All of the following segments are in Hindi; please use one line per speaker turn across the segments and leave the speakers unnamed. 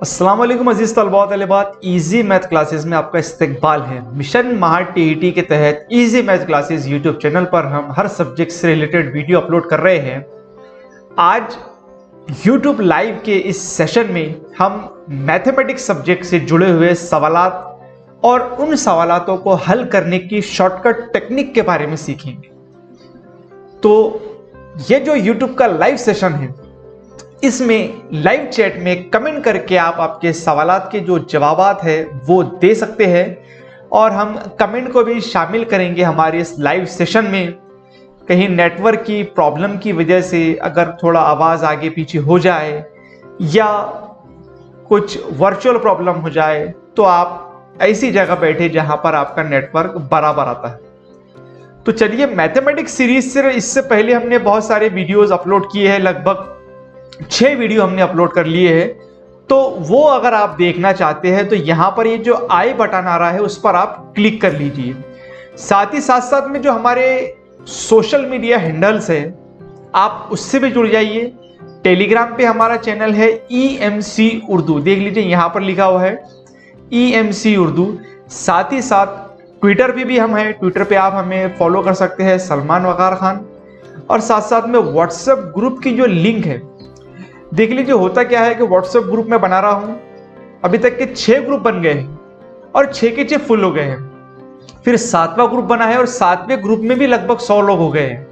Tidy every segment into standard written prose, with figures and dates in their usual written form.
अस्सलाम वालेकुम अजीज तलबा व तलिबात, इजी मैथ क्लासेस में आपका इस्तकबाल है। मिशन महार टीईटी के तहत easy math classes YouTube channel पर हम हर सब्जेक्ट से रिलेटेड वीडियो अपलोड कर रहे हैं। आज यूट्यूब लाइव के इस सेशन में हम मैथमेटिक्स सब्जेक्ट से जुड़े हुए सवालात और उन सवालातों को हल करने की शॉर्टकट टेक्निक के बारे में सीखेंगे। तो ये जो यूट्यूब का लाइव सेशन है, इसमें लाइव चैट में कमेंट करके आप आपके सवालात के जो जवाबात है वो दे सकते हैं और हम कमेंट को भी शामिल करेंगे हमारे इस लाइव सेशन में। कहीं नेटवर्क की प्रॉब्लम की वजह से अगर थोड़ा आवाज़ आगे पीछे हो जाए या कुछ वर्चुअल प्रॉब्लम हो जाए तो आप ऐसी जगह बैठे जहां पर आपका नेटवर्क बराबर आता है। तो चलिए, मैथमेटिक्स सीरीज से इससे पहले हमने बहुत सारे वीडियोस अपलोड किए हैं, लगभग 6 वीडियो हमने अपलोड कर लिए हैं। तो वो अगर आप देखना चाहते हैं तो यहाँ पर ये जो आई बटन आ रहा है उस पर आप क्लिक कर लीजिए। साथ ही साथ साथ में जो हमारे सोशल मीडिया हैंडल्स है आप उससे भी जुड़ जाइए। टेलीग्राम पे हमारा चैनल है EMC उर्दू, देख लीजिए यहाँ पर लिखा हुआ है EMC उर्दू। साथ ही साथ ट्विटर पे भी हम हैं, ट्विटर पे आप हमें फॉलो कर सकते हैं, सलमान वकार खान। और साथ साथ में व्हाट्सएप ग्रुप की जो लिंक है, देख लीजिए होता क्या है कि व्हाट्सएप ग्रुप में बना रहा हूं, अभी तक के 6 ग्रुप बन गए हैं और 6 के 6 फुल हो गए हैं। फिर 7वां ग्रुप बना है और 7वें ग्रुप में भी लगभग 100 लोग हो गए हैं।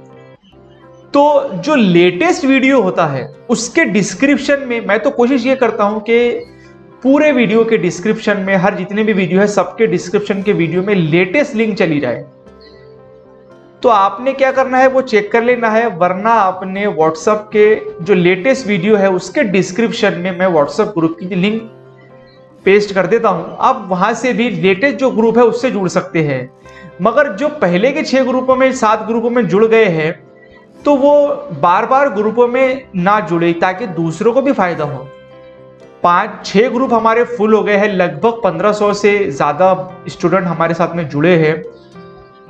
तो जो लेटेस्ट वीडियो होता है उसके डिस्क्रिप्शन में मैं तो कोशिश ये करता हूं कि पूरे वीडियो के डिस्क्रिप्शन में, हर जितने भी वीडियो है सबके डिस्क्रिप्शन के वीडियो में लेटेस्ट लिंक चली जाए। तो आपने क्या करना है वो चेक कर लेना है, वरना आपने व्हाट्सएप के जो लेटेस्ट वीडियो है उसके डिस्क्रिप्शन में मैं व्हाट्सएप ग्रुप की लिंक पेस्ट कर देता हूं। आप वहां से भी लेटेस्ट जो ग्रुप है उससे जुड़ सकते हैं। मगर जो पहले के 6 ग्रुपों में 7 ग्रुपों में जुड़ गए हैं तो वो बार बार ग्रुपों में ना जुड़े ताकि दूसरों को भी फायदा हो। 5-6 ग्रुप हमारे फुल हो गए हैं, लगभग 1500 से ज्यादा स्टूडेंट हमारे साथ में जुड़े हैं।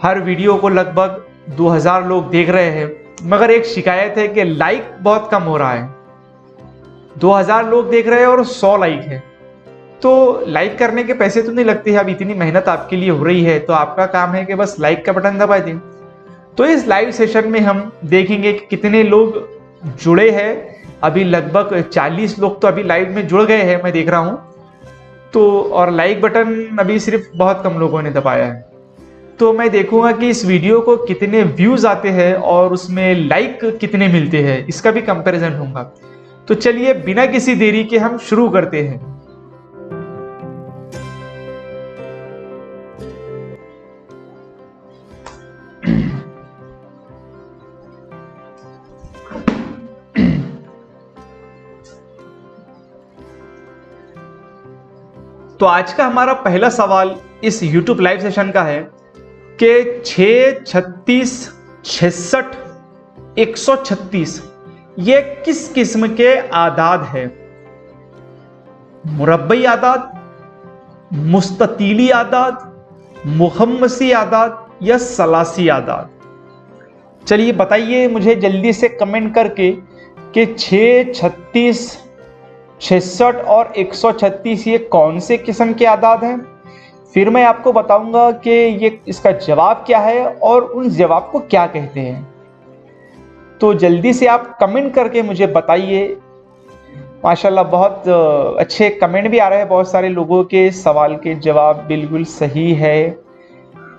हर वीडियो को लगभग 2000 लोग देख रहे हैं, मगर एक शिकायत है कि लाइक बहुत कम हो रहा है। 2000 लोग देख रहे हैं और 100 लाइक है। तो लाइक करने के पैसे तो नहीं लगते हैं, अब इतनी मेहनत आपके लिए हो रही है तो आपका काम है कि बस लाइक का बटन दबा दें। तो इस लाइव सेशन में हम देखेंगे कि कितने लोग जुड़े हैं। अभी लगभग 40 लोग तो अभी लाइव में जुड़ गए हैं, मैं देख रहा हूं। तो और लाइक बटन अभी सिर्फ बहुत कम लोगों ने दबाया है। तो मैं देखूंगा कि इस वीडियो को कितने व्यूज आते हैं और उसमें लाइक कितने मिलते हैं, इसका भी कंपैरिजन होगा। तो चलिए बिना किसी देरी के हम शुरू करते हैं। तो आज का हमारा पहला सवाल इस YouTube लाइव सेशन का है कि 6, 36, 66, 136 ये किस किस्म के आदाद है? मुरब्बई आदाद, मुस्ततीली आदाद, मुहम्मसी आदाद या सलासी आदाद? चलिए बताइए मुझे जल्दी से कमेंट करके कि 6, 36, 66 और 136 ये कौन से किस्म के आदाद हैं। फिर मैं आपको बताऊंगा कि ये इसका जवाब क्या है और उन जवाब को क्या कहते हैं। तो जल्दी से आप कमेंट करके मुझे बताइए। माशाल्लाह बहुत अच्छे कमेंट भी आ रहे हैं, बहुत सारे लोगों के सवाल के जवाब बिल्कुल सही है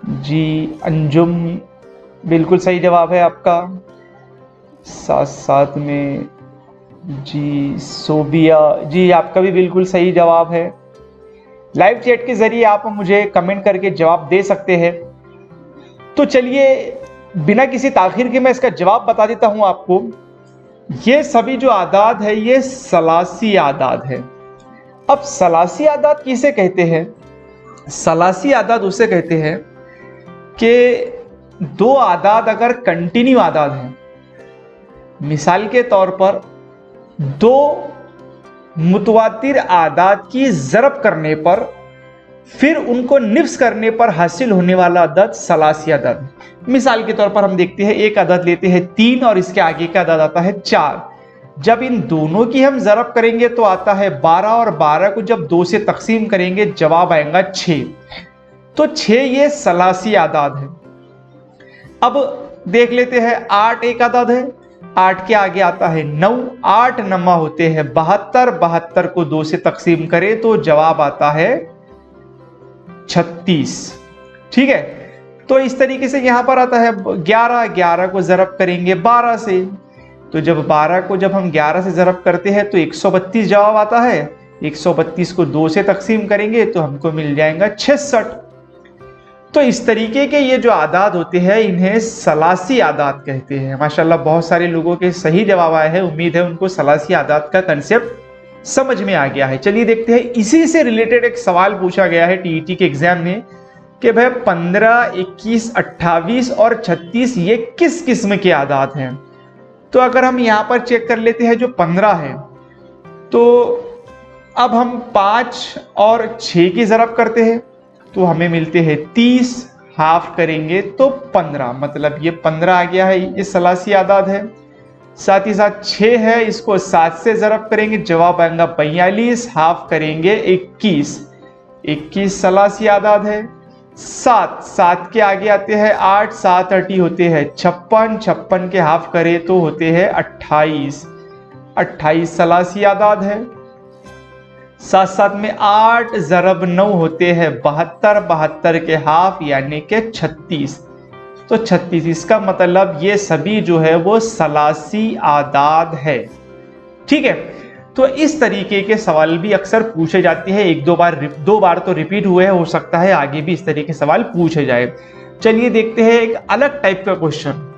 जी। अंजुम बिल्कुल सही जवाब है आपका। साथ साथ में जी सोबिया जी, आपका भी बिल्कुल सही जवाब है। लाइव चैट के जरिए आप मुझे कमेंट करके जवाब दे सकते हैं। तो चलिए बिना किसी ताखिर के मैं इसका जवाब बता देता हूं आपको। ये सभी जो आदाद है ये सलासी आदाद है। अब सलासी आदाद किसे कहते हैं? सलासी आदाद उसे कहते हैं कि 2 आदाद अगर कंटिन्यू आदाद हैं, मिसाल के तौर पर 2 मुतवातिर आदाद की ज़रब करने पर फिर उनको निफ्स करने पर हासिल होने वाला अदद सलासी अदद है। मिसाल के तौर पर हम देखते हैं एक अदद लेते हैं 3 और इसके आगे का अदद आता है 4। जब इन दोनों की हम ज़रब करेंगे तो आता है 12 और 12 को जब 2 से तकसीम करेंगे जवाब आएगा 6। तो 6 ये सलासी आदाद है। अब देख लेते हैं 8 एक आदाद है, 8 के आगे आता है 9, 8 नमा होते हैं 72, 72 को 2 से तकसीम करें तो जवाब आता है 36। ठीक है, तो इस तरीके से यहां पर आता है 11, 11 को ज़रब करेंगे 12 से, तो जब 12 को जब हम 11 से ज़रब करते हैं तो 132 जवाब आता है। 132 को 2 से तकसीम करेंगे तो हमको मिल जाएगा 66। तो इस तरीके के ये जो आदाद होते हैं इन्हें सलासी आदाद कहते हैं। माशाल्लाह बहुत सारे लोगों के सही जवाब आए हैं, उम्मीद है उनको सलासी आदाद का कंसेप्ट समझ में आ गया है। चलिए देखते हैं, इसी से रिलेटेड एक सवाल पूछा गया है टीईटी के एग्जाम में कि भाई 15, 21, 28 और 36 ये किस किस्म के आदाद हैं। तो अगर हम यहां पर चेक कर लेते हैं जो 15 है, तो अब हम 5 और 6 की ज़रब करते हैं तो हमें मिलते हैं 30, हाफ करेंगे तो 15, मतलब ये 15 आ गया है, ये सलासी आदाद है। साथ ही साथ 6 है, इसको 7 से ज़रब करेंगे जवाब आएगा 42, हाफ करेंगे 21, 21 सलासी आदाद है। 7 के आगे आते हैं 8, 7 8 होते हैं 56, 56 के हाफ करें तो होते हैं 28, 28 सलासी आदाद है। साथ साथ में 8 ज़रब 9 होते हैं 72, 72 के हाफ यानी कि 36, तो 36। इसका मतलब ये सभी जो है वो सलासी आदाद है। ठीक है, तो इस तरीके के सवाल भी अक्सर पूछे जाते हैं, एक दो बार तो रिपीट हुए हैं, हो सकता है आगे भी इस तरीके के सवाल पूछे जाए। चलिए देखते हैं एक अलग टाइप का क्वेश्चन।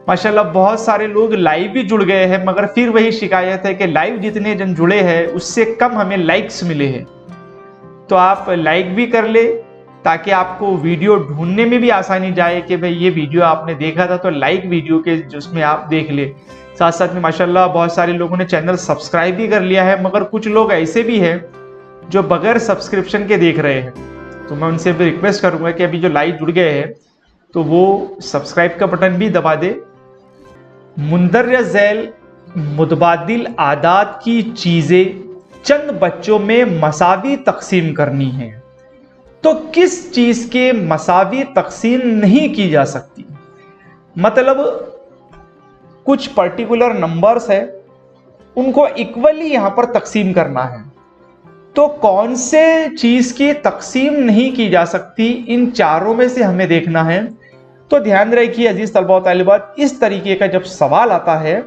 माशाल्लाह बहुत सारे लोग लाइव भी जुड़ गए हैं, मगर फिर वही शिकायत है कि लाइव जितने जन जुड़े हैं उससे कम हमें लाइक्स मिले हैं। तो आप लाइक भी कर ले ताकि आपको वीडियो ढूंढने में भी आसानी जाए कि भाई ये वीडियो आपने देखा था, तो लाइक वीडियो के जिसमें आप देख ले। साथ साथ में माशाल्लाह बहुत सारे लोगों ने चैनल सब्सक्राइब भी कर लिया है, मगर कुछ लोग ऐसे भी हैं जो बगैर सब्सक्रिप्शन के देख रहे हैं। तो मैं उनसे भी रिक्वेस्ट करूंगा कि अभी जो लाइव जुड़ गए हैं तो वो सब्सक्राइब का बटन भी दबा दे। मुंदरजा झैल मुतबादिल आदाद की चीजें चंद बच्चों में मसावी तकसीम करनी है, तो किस चीज के मसावी तकसीम नहीं की जा सकती। मतलब कुछ पर्टिकुलर नंबर्स है, उनको इक्वली यहां पर तकसीम करना है, तो कौन से चीज की तकसीम नहीं की जा सकती, इन चारों में से हमें देखना है। तो ध्यान रखिए अजीज तलबा और तालिबात, इस तरीके का जब सवाल आता है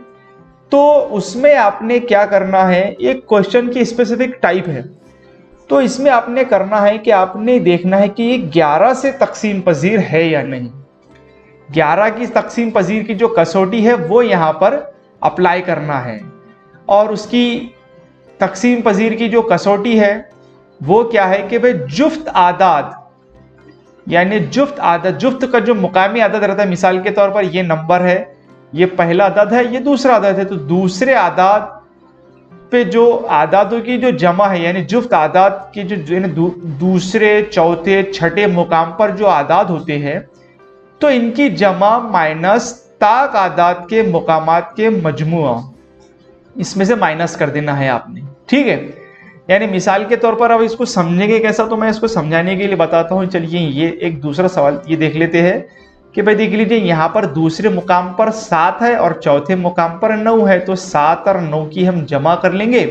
तो उसमें आपने क्या करना है, एक क्वेश्चन की स्पेसिफिक टाइप है, तो इसमें आपने करना है कि आपने देखना है कि ये 11 से तकसीम पजीर है या नहीं। 11 की तकसीम पजीर की जो कसौटी है वो यहां पर अप्लाई करना है, और उसकी तकसीम पजीर की जो कसौटी है वो क्या है कि भाई जुफ्त आदाद, यानी जुफ्त आदद, जुफ्त का जो मुकामी आदद रहता है, मिसाल के तौर पर ये नंबर है, ये पहला आदद है, ये दूसरा आदद है, तो दूसरे आदाद पे जो आदादों की जो जमा है, यानी जुफ्त आदाद की जो दूसरे, चौथे, छठे मुकाम पर जो आदाद होते हैं, तो इनकी जमा माइनस ताक आदाद के मुकामात के मजमुआ, इसमें से माइनस कर देना है आपने। ठीक है, यानी मिसाल के तौर पर अब इसको समझेंगे कैसा, तो मैं इसको समझाने के लिए बताता हूं। चलिए ये एक दूसरा सवाल ये देख लेते हैं कि भाई देख लीजिए यहाँ पर दूसरे मुकाम पर 7 है और चौथे मुकाम पर 9 है, तो 7 और 9 की हम जमा कर लेंगे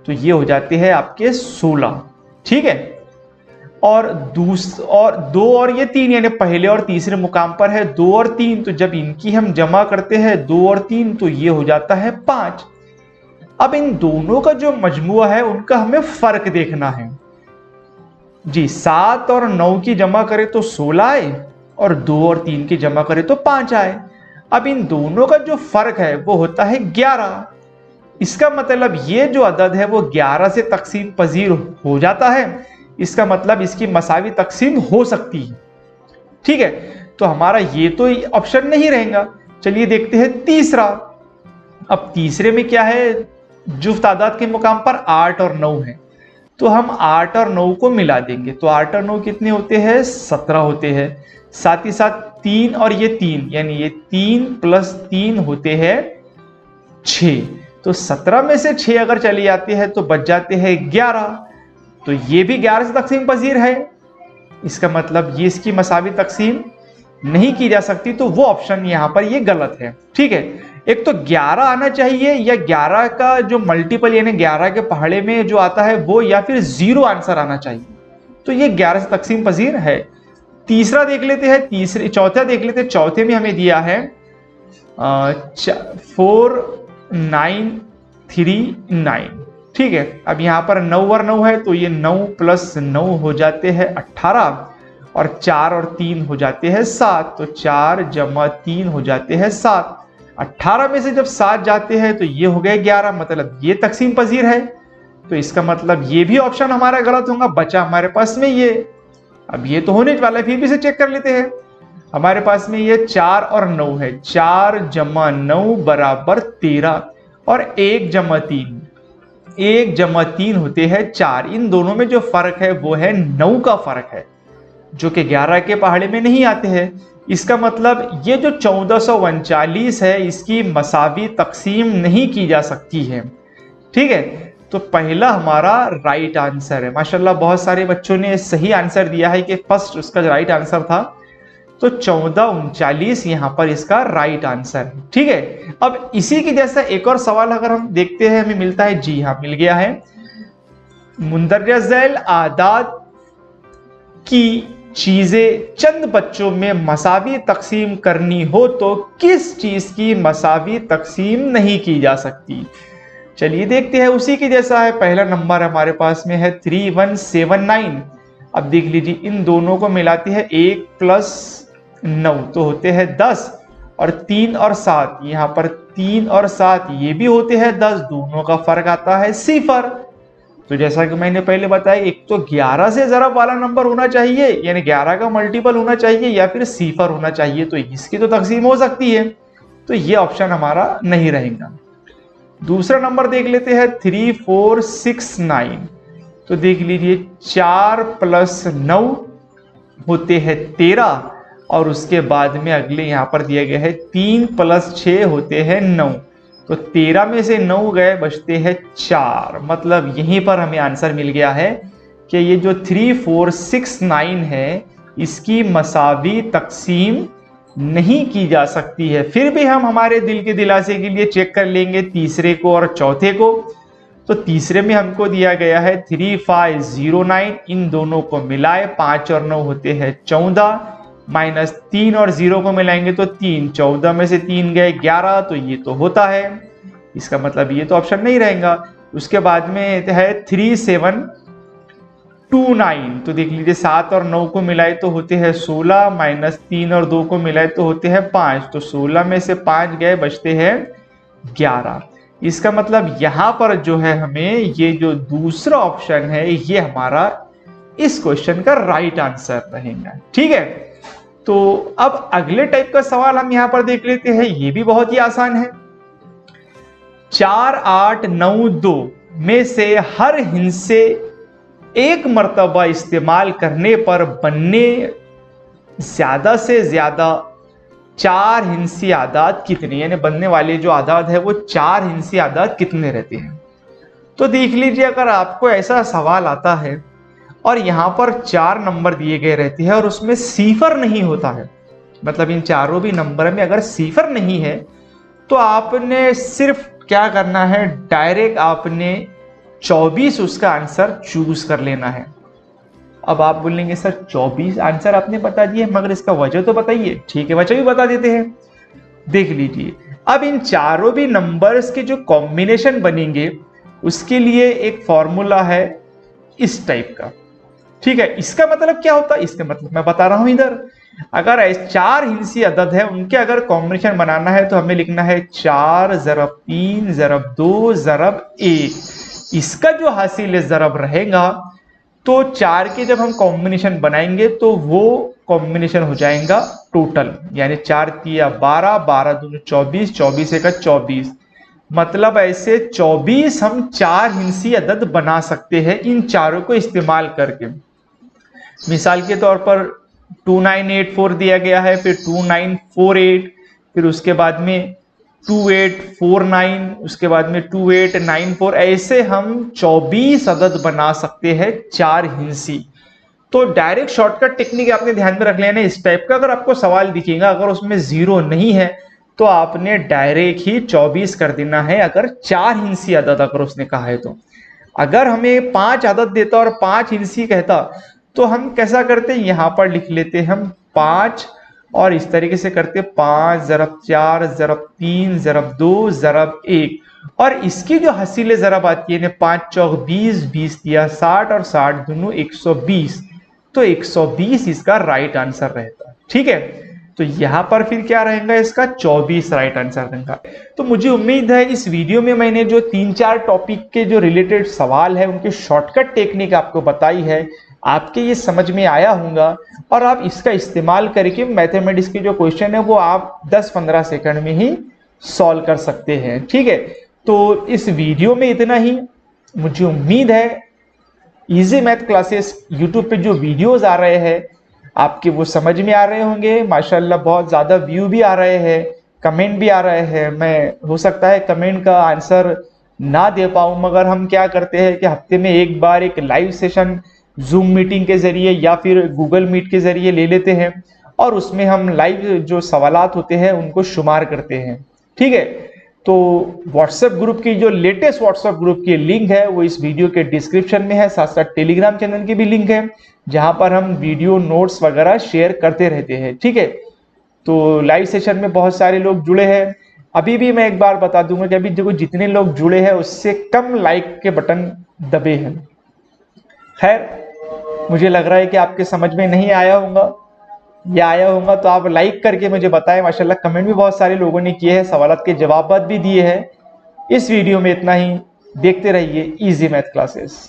तो ये हो जाते हैं आपके 16। ठीक है, और 2 और ये 3, यानी पहले और तीसरे मुकाम पर है 2 और 3, तो जब इनकी हम जमा करते हैं 2 और 3 तो ये हो जाता है 5। अब इन दोनों का जो मजमुआ है उनका हमें फर्क देखना है जी। 7 और 9 की जमा करें तो 16 आए, और 2 और 3 की जमा करें तो 5 आए। अब इन दोनों का जो फर्क है वो होता है 11। इसका मतलब ये जो अदद है वो 11 से तकसीम पजीर हो जाता है, इसका मतलब इसकी मसावी तकसीम हो सकती है। ठीक है, तो हमारा ये तो ऑप्शन नहीं रहेगा। चलिए देखते हैं तीसरा। अब तीसरे में क्या है, जुफ्त आदाद के मुकाम पर 8 और 9 है, तो हम 8 और 9 को मिला देंगे, तो 8 और 9 कितने होते हैं, 17 होते हैं। साथ ही साथ 3 और ये 3, यानी ये 3 + 3 होते हैं 6, तो 17 में से 6 अगर चली जाती है तो बच जाते हैं 11, तो ये भी 11 से तकसीम पजीर है। इसका मतलब ये इसकी मसावी तकसीम नहीं की जा सकती, तो वो ऑप्शन यहाँ पर ये गलत है। ठीक है, एक तो 11 आना चाहिए या 11 का जो मल्टीपल यानी 11 के पहाड़े में जो आता है वो, या फिर 0 आंसर आना चाहिए, तो ये 11 से तकसीम पजीर है। तीसरा देख लेते हैं, चौथा देख लेते हैं। चौथे में हमें दिया है 4 9 3 9। ठीक है, अब यहाँ पर 9 और 9 है, तो ये 9 + 9 हो जाते हैं 18, और 4 और 3 हो जाते हैं 7, तो 4 + 3 हो जाते हैं 7। 18 में से जब 7 जाते हैं तो ये हो गए 11, मतलब ये तकसीम पजीर है। तो इसका मतलब ये भी ऑप्शन हमारा गलत होगा। बचा हमारे पास में ये, अब ये तो होने वाला है, फिर भी से चेक कर लेते हैं। हमारे पास में ये 4 और 9 है, 4 + 9 = 13, और 1 + 3, 1 + 3 होते हैं 4। इन दोनों में जो फर्क है वो है 9 का फर्क है, जो कि 11 के पहाड़े में नहीं आते हैं। इसका मतलब ये जो 1439 है, इसकी मसावी तकसीम नहीं की जा सकती है। ठीक है, तो पहला हमारा राइट आंसर है। माशाल्लाह बहुत सारे बच्चों ने सही आंसर दिया है कि फर्स्ट उसका राइट आंसर था, तो 1439 यहां पर इसका राइट आंसर है। ठीक है, अब इसी के जैसा एक और सवाल अगर हम देखते हैं, हमें मिलता है, जी हाँ मिल गया है। मुंदरजा झैल आदाद की चीजें चंद बच्चों में मसावी तकसीम करनी हो तो किस चीज की मसावी तकसीम नहीं की जा सकती? चलिए देखते हैं, उसी के जैसा है। पहला नंबर हमारे पास में है 3179। अब देख लीजिए, इन दोनों को मिलाती है 1 + 9 तो होते हैं 10, और 3 और 7, यहाँ पर 3 और 7 ये भी होते हैं 10, दोनों का फर्क आता है 0। तो जैसा कि मैंने पहले बताया, एक तो 11 से ज़रब वाला नंबर होना चाहिए, यानी 11 का मल्टीपल होना चाहिए, या फिर 0 होना चाहिए, तो इसकी तो तकसीम हो सकती है। तो ये ऑप्शन हमारा नहीं रहेगा। दूसरा नंबर देख लेते हैं 3469। तो देख लीजिए, 4 + 9 होते हैं 13, और उसके बाद में अगले यहाँ पर दिया गया है 3 + 6 होते हैं 9, तो 13 में से 9 गए, बचते हैं 4। मतलब यहीं पर हमें आंसर मिल गया है कि ये जो 3469 है, इसकी मसावी तकसीम नहीं की जा सकती है। फिर भी हम हमारे दिल के दिलासे के लिए चेक कर लेंगे तीसरे को और चौथे को। तो तीसरे में हमको दिया गया है 3509, इन दोनों को मिलाए 5 और 9 होते हैं 14, -3 और 0 को मिलाएंगे तो 3, 14 में से 3 गए 11, तो ये तो होता है। इसका मतलब ये तो ऑप्शन नहीं रहेगा। उसके बाद में है 3729। तो देख लीजिए, 7 और 9 को मिलाए तो होते हैं 16, -3 और 2 को मिलाए तो होते हैं 5, तो 16 में से 5 गए, बचते हैं 11। इसका मतलब यहाँ पर जो है, हमें ये जो दूसरा ऑप्शन है, ये हमारा इस क्वेश्चन का राइट आंसर रहेगा। ठीक है, तो अब अगले टाइप का सवाल हम यहां पर देख लेते हैं। ये भी बहुत ही आसान है। 4 8 9 2 में से हर हिस्से एक मर्तबा इस्तेमाल करने पर बनने ज्यादा से ज्यादा 4 हिंसी आदाद कितने, यानी बनने वाले जो आदाद है वो 4 हिंसी आदाद कितने रहते हैं? तो देख लीजिए, अगर आपको ऐसा सवाल आता है और यहाँ पर 4 नंबर दिए गए रहते हैं और उसमें सिफर नहीं होता है, मतलब इन चारों भी नंबर में अगर सिफर नहीं है, तो आपने सिर्फ क्या करना है, डायरेक्ट आपने 24 उसका आंसर चूज कर लेना है। अब आप बोलेंगे सर 24 आंसर आपने बता दिए, मगर इसका वजह तो बताइए। ठीक है, वजह भी बता देते हैं। देख लीजिए, अब इन चारों भी नंबर्स के जो कॉम्बिनेशन बनेंगे, उसके लिए एक फॉर्मूला है इस टाइप का। ठीक है, इसका मतलब क्या होता है? इसका मतलब मैं बता रहा हूं इधर। अगर 4 हिंसी अदद है, उनके अगर कॉम्बिनेशन बनाना है तो हमें लिखना है 4 × 3 × 2 × 1। इसका जो हासिल ज़रब रहेगा, तो 4 के जब हम कॉम्बिनेशन बनाएंगे तो वो कॉम्बिनेशन हो जाएगा टोटल, यानी 4 × 3 = 12, 12 × 2 = 24, 24 × 1 = 24। मतलब ऐसे 24 हम 4 हिंसी अदद बना सकते हैं इन चारों को इस्तेमाल करके। मिसाल के तौर पर 2984 दिया गया है, फिर 2948, फिर उसके बाद में 2849, उसके बाद में 2894, ऐसे हम 24 अदद बना सकते हैं 4 हिंसी। तो डायरेक्ट शॉर्टकट टेक्निक आपने ध्यान में रख लेना इस टाइप का। अगर आपको सवाल दिखेगा, अगर उसमें 0 नहीं है तो आपने डायरेक्ट ही 24 कर देना है, अगर 4 हिंसी अदद अगर उसने कहा है तो। अगर हमें 5 अदद देता और 5 हिंसी कहता तो हम कैसा करते, यहां पर लिख लेते हम 5 और इस तरीके से करते 5 ज़रब 4 ज़रब 3 ज़रब 2 ज़रब 1, और इसकी जो हसीले ज़रब आती है 5 चौक 20, 20 दिया 60 और 60 दोनों 120, तो 120 इसका राइट आंसर रहता है। ठीक है, तो यहां पर फिर क्या रहेगा, इसका 24 राइट आंसर रहेगा। तो मुझे उम्मीद है इस वीडियो में मैंने जो 3-4 टॉपिक के जो रिलेटेड सवाल है उनके शॉर्टकट टेक्निक आपको बताई है, आपके ये समझ में आया होगा और आप इसका इस्तेमाल करके मैथमेटिक्स के जो क्वेश्चन है वो आप 10-15 सेकंड में ही सॉल्व कर सकते हैं। ठीक है, तो इस वीडियो में इतना ही। मुझे उम्मीद है इजी मैथ क्लासेस यूट्यूब पे जो वीडियोस आ रहे हैं आपके वो समझ में आ रहे होंगे। माशाल्लाह बहुत ज़्यादा व्यू भी आ रहे हैं, कमेंट भी आ रहे हैं। मैं हो सकता है कमेंट का आंसर ना दे पाऊँ, मगर हम क्या करते हैं कि हफ्ते में एक बार एक लाइव सेशन जूम मीटिंग के जरिए या फिर गूगल मीट के जरिए ले लेते हैं और उसमें हम लाइव जो सवालात होते हैं उनको शुमार करते हैं। ठीक है, तो व्हाट्सएप ग्रुप की जो लेटेस्ट व्हाट्सएप ग्रुप की लिंक है वो इस वीडियो के डिस्क्रिप्शन में है, साथ साथ टेलीग्राम चैनल की भी लिंक है जहां पर हम वीडियो नोट्स वगैरह शेयर करते रहते हैं। ठीक है, तो लाइव सेशन में बहुत सारे लोग जुड़े हैं। अभी भी मैं एक बार बता दूंगा कि अभी देखो जितने लोग जुड़े हैं उससे कम लाइक के बटन दबे हैं। खैर, मुझे लग रहा है कि आपके समझ में नहीं आया होगा, या आया होगा तो आप लाइक करके मुझे बताएं। माशाल्लाह कमेंट भी बहुत सारे लोगों ने किए हैं, सवालात के जवाब भी दिए हैं। इस वीडियो में इतना ही। देखते रहिए इजी मैथ क्लासेस।